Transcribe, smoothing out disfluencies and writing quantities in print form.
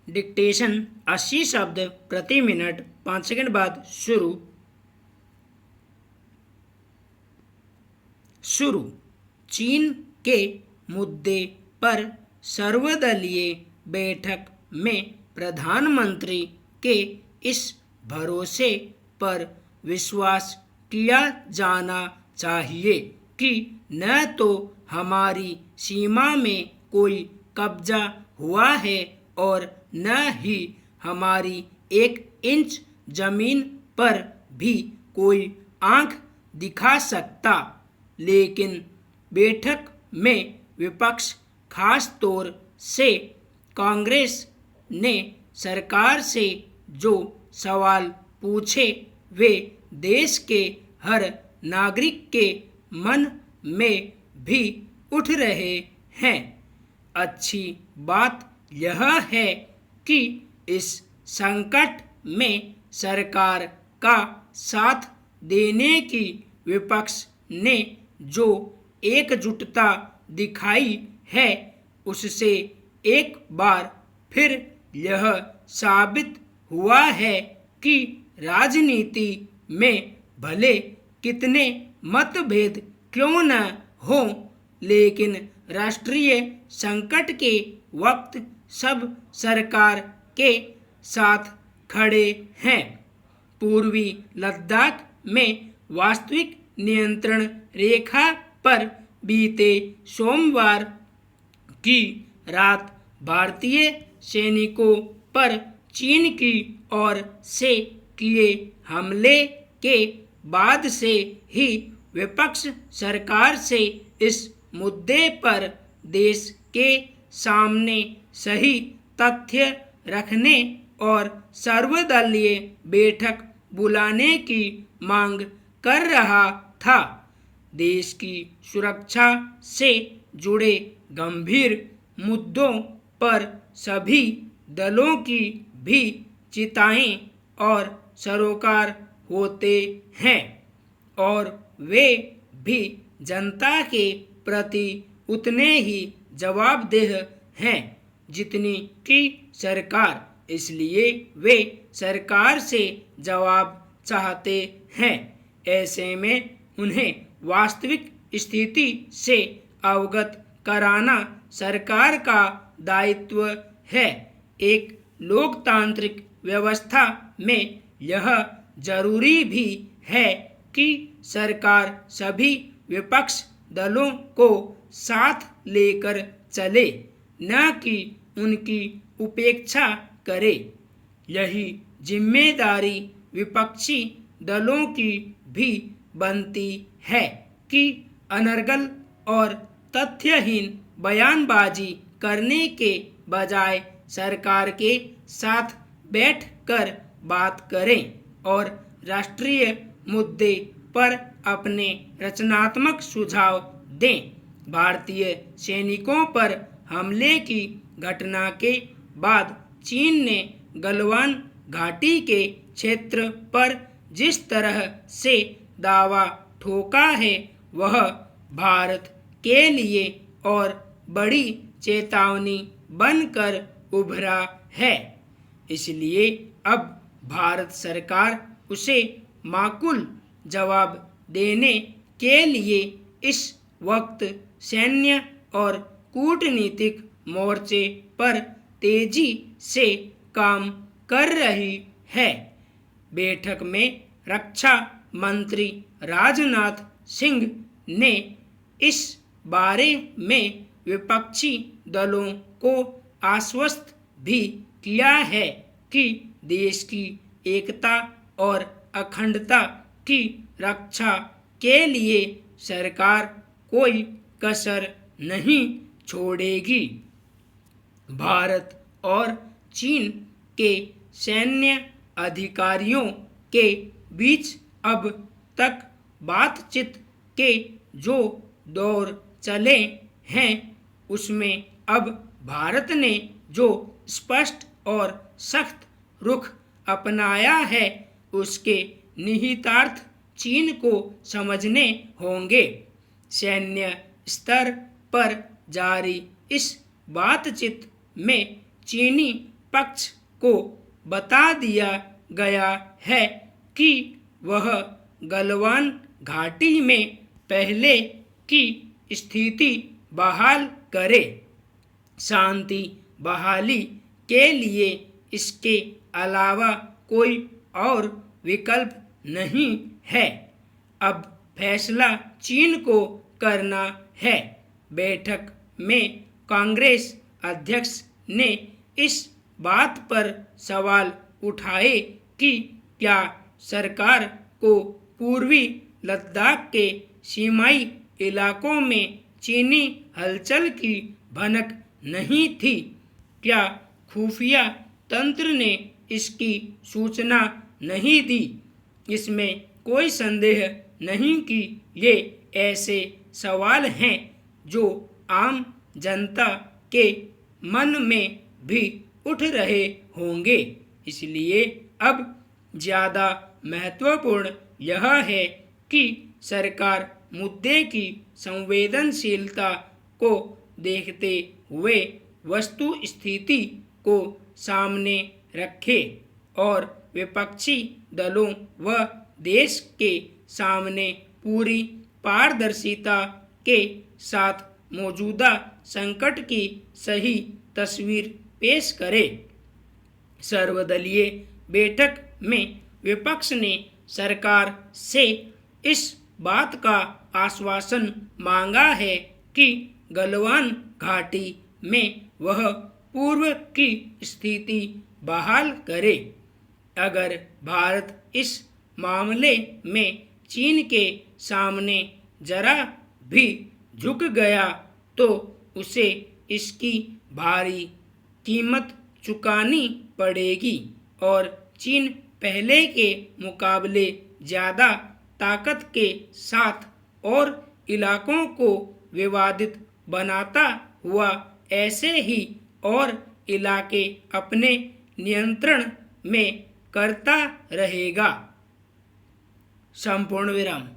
Dictation 80 शब्द प्रति minute. 5 second बाद शुरू। चीन के मुद्दे पर सर्वदलीय बैठक में प्रधानमंत्री के इस भरोसे पर विश्वास किया जाना चाहिए कि न तो हमारी सीमा में कोई कब्जा हुआ है और न ही हमारी 1 इंच जमीन पर भी कोई आंख दिखा सकता। लेकिन बैठक में विपक्ष, खास तौर से कांग्रेस ने सरकार से जो सवाल पूछे वे देश के हर नागरिक के मन में भी उठ रहे हैं। अच्छी बात यह है कि इस संकट में सरकार का साथ देने की विपक्ष ने जो एकजुटता दिखाई है उससे एक बार फिर यह साबित हुआ है कि राजनीति में भले कितने मतभेद क्यों न हों, लेकिन राष्ट्रीय संकट के वक्त सब सरकार के साथ खड़े हैं। पूर्वी लद्दाख में वास्तविक नियंत्रण रेखा पर बीते सोमवार की रात भारतीय सैनिकों पर चीन की ओर से किए हमले के बाद से ही विपक्ष सरकार से इस मुद्दे पर देश के सामने सही तथ्य रखने और सर्वदलीय बैठक बुलाने की मांग कर रहा था। देश की सुरक्षा से जुड़े गंभीर मुद्दों पर सभी दलों की भी चिंताएं और सरोकार होते हैं और वे भी जनता के प्रति उतने ही जवाबदेह हैं जितनी कि सरकार। इसलिए वे सरकार से जवाब चाहते हैं। ऐसे में उन्हें वास्तविक स्थिति से अवगत कराना सरकार का दायित्व है। एक लोकतांत्रिक व्यवस्था में यह जरूरी भी है कि सरकार सभी विपक्ष दलों को साथ लेकर चले, न कि उनकी उपेक्षा करे। यही जिम्मेदारी विपक्षी दलों की भी बनती है कि अनर्गल और तथ्यहीन बयानबाजी करने के बजाय सरकार के साथ बैठकर बात करें और राष्ट्रीय मुद्दे पर अपने रचनात्मक सुझाव दें। भारतीय सैनिकों पर हमले की घटना के बाद चीन ने गलवान घाटी के क्षेत्र पर जिस तरह से दावा ठोका है वह भारत के लिए और बड़ी चेतावनी बनकर उभरा है। इसलिए अब भारत सरकार उसे माकूल जवाब देने के लिए इस वक्त सैन्य और कूटनीतिक मोर्चे पर तेजी से काम कर रही है। बैठक में रक्षा मंत्री राजनाथ सिंह ने इस बारे में विपक्षी दलों को आश्वस्त भी किया है कि देश की एकता और अखंडता की रक्षा के लिए सरकार कोई कसर नहीं छोड़ेगी। भारत और चीन के सैन्य अधिकारियों के बीच अब तक बातचीत के जो दौर चले हैं उसमें अब भारत ने जो स्पष्ट और सख्त रुख अपनाया है उसके निहितार्थ चीन को समझने होंगे। सैन्य स्तर पर जारी इस बातचीत में चीनी पक्ष को बता दिया गया है कि वह गलवान घाटी में पहले की स्थिति बहाल करे। शांति बहाली के लिए इसके अलावा कोई और विकल्प नहीं है। अब फैसला चीन को करना है। बैठक में कांग्रेस अध्यक्ष ने इस बात पर सवाल उठाए कि क्या सरकार को पूर्वी लद्दाख के सीमाई इलाकों में चीनी हलचल की भनक नहीं थी। क्या खुफिया तंत्र ने इसकी सूचना नहीं दी। इसमें कोई संदेह नहीं कि ये ऐसे सवाल हैं जो आम जनता के मन में भी उठ रहे होंगे। इसलिए अब ज़्यादा महत्वपूर्ण यह है कि सरकार मुद्दे की संवेदनशीलता को देखते हुए वस्तु स्थिति को सामने रखे और विपक्षी दलों व देश के सामने पूरी पारदर्शिता के साथ मौजूदा संकट की सही तस्वीर पेश करे। सर्वदलीय बैठक में विपक्ष ने सरकार से इस बात का आश्वासन मांगा है कि गलवान घाटी में वह पूर्व की स्थिति बहाल करे। अगर भारत इस मामले में चीन के सामने जरा भी झुक गया तो उसे इसकी भारी कीमत चुकानी पड़ेगी और चीन पहले के मुकाबले ज़्यादा ताकत के साथ और इलाकों को विवादित बनाता हुआ ऐसे ही और इलाके अपने नियंत्रण में करता रहेगा। संपूर्ण विराम।